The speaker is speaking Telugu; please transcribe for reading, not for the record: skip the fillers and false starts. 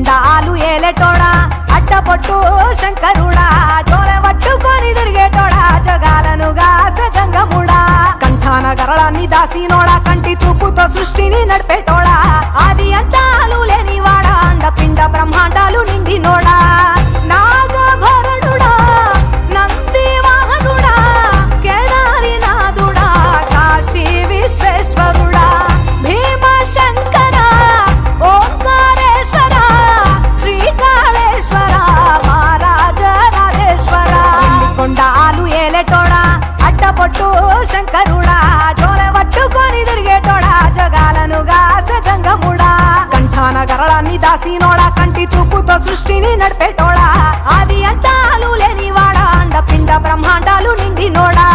కొండాలు ఏలేటోడా అడ్డపొట్టు శంకరుడా జోరె పట్టుకొని తిరిగేటోడా జగాలను గాసె జంగముడా కంఠాన గరళాన్ని దాసినోడా కంటి చూపుతో సృష్టిని నడిపేటోడా ఆది అంతాలు లేనివాడా అండపిండ బ్రహ్మాండాలు నిండినోడా నాగభరణుడా నంది వాహనుడా కేదారినాథుడా కాశీ విశ్వేశ్వరుడా భీమశంకర ఓంకారేశ్వర శ్రీకాళేశ్వర మహారాజ రాజేశ్వర కొండాలు ఏలేటోడా అడ్డపొట్టు శంకరుడా జోరె పట్టుకొని తిరిగేటోడా జగాలను గాసె జంగముడా కంఠాన గరళాన్ని దాసినోడా కంటి చూపుతో సృష్టిని నడిపేటోడా ఆది అంతాలు లేనివాడా అండపిండ బ్రహ్మాండాలు నిండినోడా